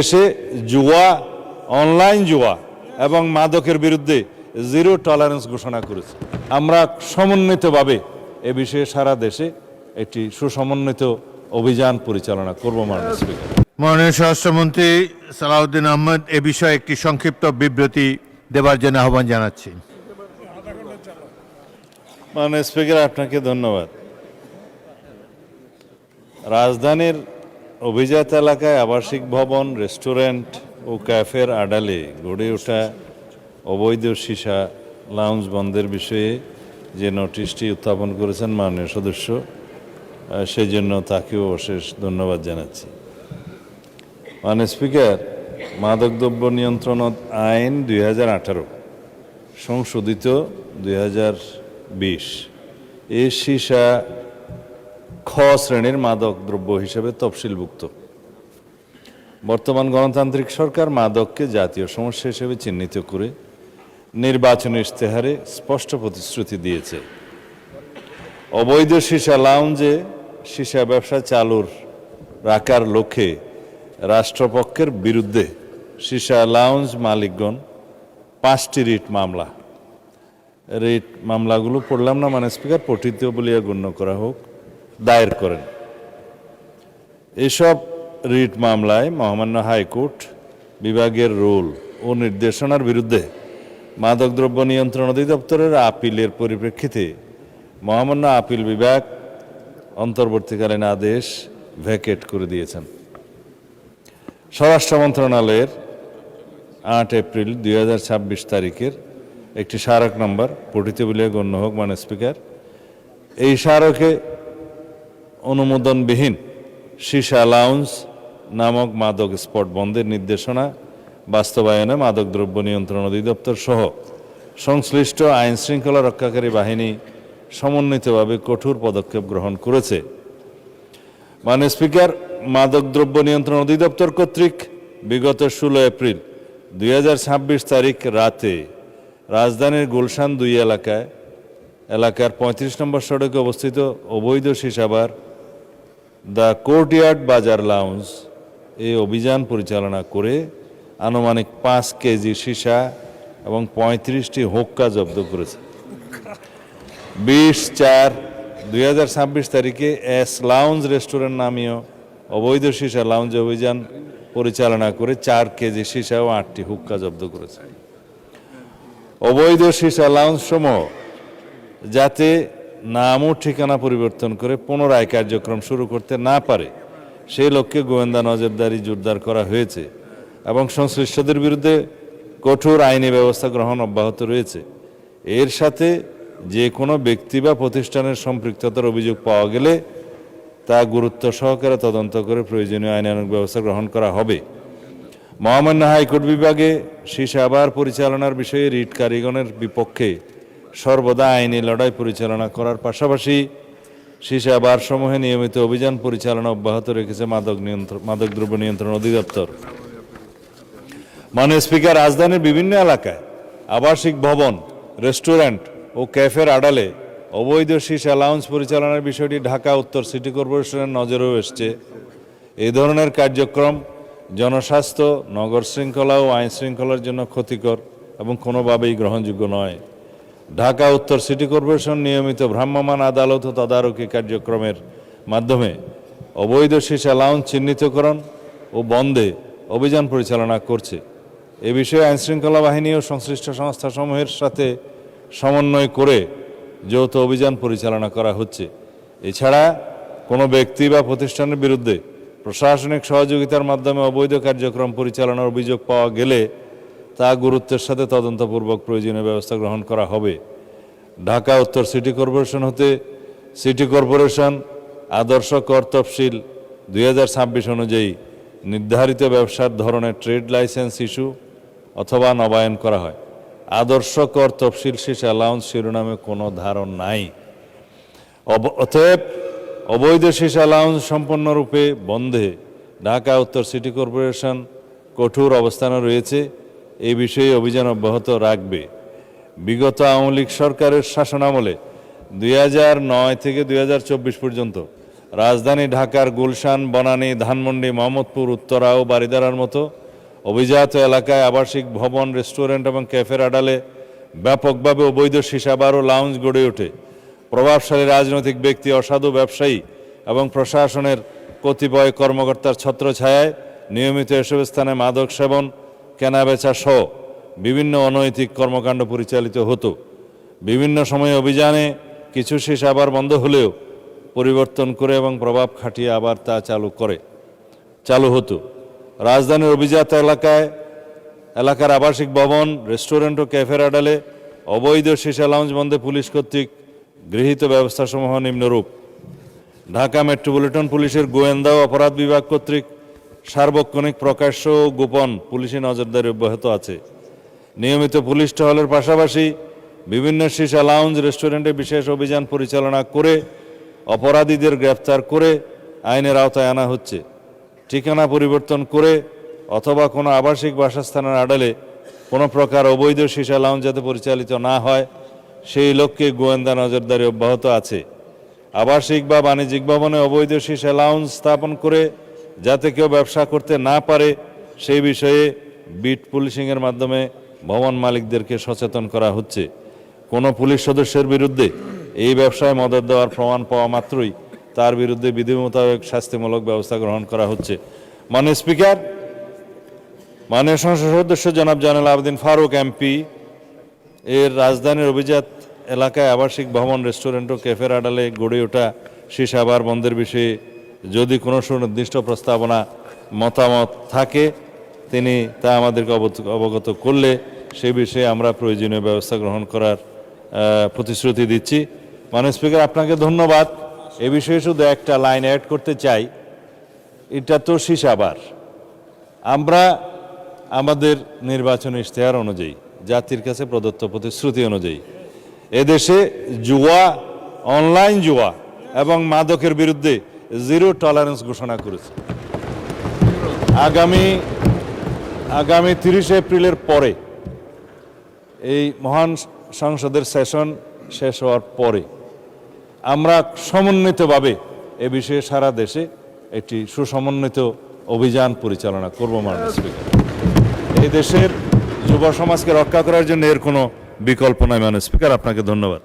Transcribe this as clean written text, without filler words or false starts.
দেশে জুয়া, অনলাইন জুয়া এবং মাদকের বিরুদ্ধে জিরো টলারেন্স ঘোষণা করেছে। আমরা সমন্বিতভাবে এ বিষয়ে সারা দেশে একটি সুসমন্বিত অভিযান পরিচালনা করব। মাননীয় স্পিকার, মাননীয় স্বরাষ্ট্রমন্ত্রী সালাউদ্দিন আহমেদ এ বিষয়ে একটি সংক্ষিপ্ত বিবৃতি দেবার জন্য আহ্বান জানাচ্ছি। মাননীয় স্পিকার, আপনাকে ধন্যবাদ। রাজধানীর অভিজাত এলাকায় আবাসিক ভবন, রেস্টুরেন্ট ও ক্যাফের আড়ালে গড়ে ওঠা অবৈধ সীসা লাউঞ্জ বন্ধের বিষয়ে যে নোটিশটি উত্থাপন করেছেন মাননীয় সদস্য, সেই জন্য তাকেও অশেষ ধন্যবাদ জানাচ্ছি। মাননীয় স্পিকার, মাদকদ্রব্য নিয়ন্ত্রণ আইন 2018 সংশোধিত 2020 এই সীসা খ শ্রেণীর মাদক দ্রব্য হিসেবে তফসিলভুক্ত। বর্তমান গণতান্ত্রিক সরকার মাদককে জাতীয় সমস্যা হিসেবে চিহ্নিত করে নির্বাচনী ইশতেহারে স্পষ্ট প্রতিশ্রুতি দিয়েছে। অবৈধ সীসা লাউঞ্জে সীসা ব্যবসা চালুর রাখার লক্ষ্যে রাষ্ট্রপক্ষের বিরুদ্ধে সীসা লাউঞ্জ মালিকগণ 5টি রিট মামলাগুলো পড়লাম না মাননীয় স্পিকার, পঠিত বলিয়া গণ্য করা হোক, দায়ের করেন। এসব রিট মামলায় মহামান্য হাইকোর্ট বিভাগের রুল ও নির্দেশনার বিরুদ্ধে মাদকদ্রব্য নিয়ন্ত্রণ অধিদপ্তরের আপিলের পরিপ্রেক্ষিতে মহামান্য আপিল বিভাগ অন্তর্বর্তীকালীন আদেশ ভ্যাকেট করে দিয়েছেন। স্বরাষ্ট্র মন্ত্রণালয়ের 8 এপ্রিল 2026 তারিখের একটি স্মারক নম্বর পঠিত বলিয়া গণ্য হোক মাননীয় স্পিকার। এই স্মারকে অনুমোদনবিহীন সীসা লাউঞ্জ নামক মাদক স্পট বন্ধের নির্দেশনা বাস্তবায়নে মাদকদ্রব্য নিয়ন্ত্রণ অধিদপ্তর সহ সংশ্লিষ্ট আইন শৃঙ্খলা রক্ষাকারী বাহিনী সমন্বিতভাবে কঠোর পদক্ষেপ গ্রহণ করেছে। মাননীয় স্পিকার, মাদকদ্রব্য নিয়ন্ত্রণ অধিদপ্তর কর্তৃক বিগত 16 এপ্রিল 2026 তারিখ রাতে রাজধানীর গুলশান 2 এলাকার 35 নম্বর সড়কে অবস্থিত অবৈধ সীসাবার দ্য কোর্টইয়ার্ড বাজার লাউঞ্জ এই অভিযান পরিচালনা করে আনুমানিক 5 কেজি সীসা এবং 35টি হুক্কা জব্দ করেছে। 20/4/2026 তারিখে এস লাউঞ্জ রেস্টুরেন্ট নামীয় অবৈধ সীসা লাউঞ্জ অভিযান পরিচালনা করে 4 কেজি সীসা ও 8টি হুক্কা জব্দ করেছে। অবৈধ সীসা লাউঞ্জ সমূহ যাতে নাম ও ঠিকানা পরিবর্তন করে পুনরায় কার্যক্রম শুরু করতে না পারে সেই লক্ষ্যে গোয়েন্দা নজরদারি জোরদার করা হয়েছে এবং সংশ্লিষ্টদের বিরুদ্ধে কঠোর আইনি ব্যবস্থা গ্রহণ অব্যাহত রয়েছে। এর সাথে যে কোনো ব্যক্তি বা প্রতিষ্ঠানের সম্পৃক্ততার অভিযোগ পাওয়া গেলে তা গুরুত্ব সহকারে তদন্ত করে প্রয়োজনীয় আইনানুগ ব্যবস্থা গ্রহণ করা হবে। মহামান্য হাইকোর্ট বিভাগে সীসা বার পরিচালনার বিষয়ে রিট কারিগণের বিপক্ষে সর্বদা আইনি লড়াই পরিচালনা করার পাশাপাশি সীসা বার সমূহে নিয়মিত অভিযান পরিচালনা অব্যাহত রেখেছে মাদকদ্রব্য নিয়ন্ত্রণ অধিদপ্তর। মাননীয় স্পিকার, রাজধানীর বিভিন্ন এলাকায় আবাসিক ভবন, রেস্টুরেন্ট ও ক্যাফের আড়ালে অবৈধ সীসা লাউঞ্জ পরিচালনার বিষয়টি ঢাকা উত্তর সিটি কর্পোরেশনের নজরেও এসছে। এই ধরনের কার্যক্রম জনস্বাস্থ্য, নগর শৃঙ্খলা ও আইন শৃঙ্খলার জন্য ক্ষতিকর এবং কোনোভাবেই গ্রহণযোগ্য নয়। ঢাকা উত্তর সিটি কর্পোরেশন নিয়মিত ভ্রাম্যমাণ আদালত ও তদারকি কার্যক্রমের মাধ্যমে অবৈধ সীসা লাউঞ্জ চিহ্নিতকরণ ও বন্ধে অভিযান পরিচালনা করছে। এ বিষয়ে আইনশৃঙ্খলা বাহিনী ও সংশ্লিষ্ট সংস্থাসমূহের সাথে সমন্বয় করে যৌথ অভিযান পরিচালনা করা হচ্ছে। এছাড়া কোনো ব্যক্তি বা প্রতিষ্ঠানের বিরুদ্ধে প্রশাসনিক সহযোগিতার মাধ্যমে অবৈধ কার্যক্রম পরিচালনার অভিযোগ পাওয়া গেলে তা গুরুত্বের সাথে তদন্তপূর্বক প্রয়োজনীয় ব্যবস্থা গ্রহণ করা হবে। ঢাকা উত্তর সিটি কর্পোরেশন হতে সিটি কর্পোরেশন আদর্শ কর তফসিল 2026 অনুযায়ী নির্ধারিত ব্যবসার ধরনের ট্রেড লাইসেন্স ইস্যু অথবা নবায়ন করা হয়। আদর্শ কর তফসিল সীসা লাউঞ্জ শিরোনামে কোনো ধারণ নাই। অতএব অবৈধ সীসা লাউঞ্জ সম্পূর্ণরূপে বন্ধে ঢাকা উত্তর সিটি কর্পোরেশন কঠোর অবস্থানে রয়েছে। এই বিষয়ে অভিযান অব্যাহত রাখবে। বিগত আওয়ামী লীগ সরকারের শাসনামলে 2009 থেকে 2024 পর্যন্ত রাজধানী ঢাকার গুলশান, বনানী, ধানমন্ডি, মোহাম্মদপুর, উত্তরা ও বারিধারার মতো অভিজাত এলাকায় আবাসিক ভবন, রেস্টুরেন্ট এবং ক্যাফের আড়ালে ব্যাপকভাবে অবৈধ সীসাবার ও লাউঞ্জ গড়ে ওঠে। প্রভাবশালী রাজনৈতিক ব্যক্তি, অসাধু ব্যবসায়ী এবং প্রশাসনের কতিপয় কর্মকর্তার ছত্রছায়ায় নিয়মিত এসব স্থানে মাদক সেবন, কেনাবেচা সহ বিভিন্ন অনৈতিক কর্মকাণ্ড পরিচালিত হতো। বিভিন্ন সময়ে অভিযানে কিছু সীসাবার বন্ধ হলেও পরিবর্তন করে এবং প্রভাব খাটিয়ে আবার তা চালু হতো। রাজধানীর অভিজাত এলাকার আবাসিক ভবন, রেস্টুরেন্ট ও ক্যাফের আড়ালে অবৈধ সীসা লাউঞ্জ বন্ধে পুলিশ কর্তৃক গৃহীত ব্যবস্থাসমূহ নিম্নরূপ: ঢাকা মেট্রোপলিটন পুলিশের গোয়েন্দা ও অপরাধ বিভাগ কর্তৃক সার্বক্ষণিক, প্রকাশ্য ও গোপন পুলিশি নজরদারি অব্যাহত আছে। নিয়মিত পুলিশ টহলের পাশাপাশি বিভিন্ন সীসা লাউঞ্জ, রেস্টুরেন্টে বিশেষ অভিযান পরিচালনা করে অপরাধীদের গ্রেফতার করে আইনের আওতায় আনা হচ্ছে। ঠিকানা পরিবর্তন করে অথবা কোনো আবাসিক বাসস্থানের আড়ালে কোনো প্রকার অবৈধ সীসা লাউঞ্জ যাতে পরিচালিত না হয় সেই লক্ষ্যে গোয়েন্দা নজরদারি অব্যাহত আছে। আবাসিক বা বাণিজ্যিক ভবনে অবৈধ সীসা লাউঞ্জ স্থাপন করে যাতে কেউ ব্যবসা করতে না পারে সেই বিষয়ে বিট পুলিশিংয়ের মাধ্যমে ভবন মালিকদেরকে সচেতন করা হচ্ছে। কোনো পুলিশ সদস্যের বিরুদ্ধে এই ব্যবসায় মদত দেওয়ার প্রমাণ পাওয়া মাত্রই তার বিরুদ্ধে বিধি মোতাবেক শাস্তিমূলক ব্যবস্থা গ্রহণ করা হচ্ছে। মাননীয় স্পিকার, মাননীয় সংসদ সদস্য জনাব জয়নুল আবেদিন ফারুক এমপি এর রাজধানীর অভিজাত এলাকায় আবাসিক ভবন, রেস্টুরেন্ট ও ক্যাফের আড়ালে গড়ে ওঠা সীসাবার বন্ধের বিষয়ে যদি কোনো সুনির্দিষ্ট প্রস্তাবনা, মতামত থাকে তিনি তা আমাদেরকে অবগত করলে সে বিষয়ে আমরা প্রয়োজনীয় ব্যবস্থা গ্রহণ করার প্রতিশ্রুতি দিচ্ছি। মাননীয় স্পিকার, আপনাকে ধন্যবাদ। এ বিষয়ে শুধু একটা লাইন অ্যাড করতে চাই, এটা তো সীসাবার। আমরা আমাদের নির্বাচনী ইশতেহার অনুযায়ী, জাতির কাছে প্রদত্ত প্রতিশ্রুতি অনুযায়ী এদেশে জুয়া, অনলাইন জুয়া এবং মাদকের বিরুদ্ধে জিরো টলারেন্স ঘোষণা করেছে। আগামী 30 এপ্রিলের পরে এই মহান সংসদের সেশন শেষ হওয়ার পরে আমরা সমন্বিতভাবে এ বিষয়ে সারা দেশে একটি সুসমন্বিত অভিযান পরিচালনা করব। মাননীয় স্পিকার, এই দেশের যুব সমাজকে রক্ষা করার জন্য এর কোনো বিকল্প নয়। মাননীয় স্পিকার, আপনাকে ধন্যবাদ।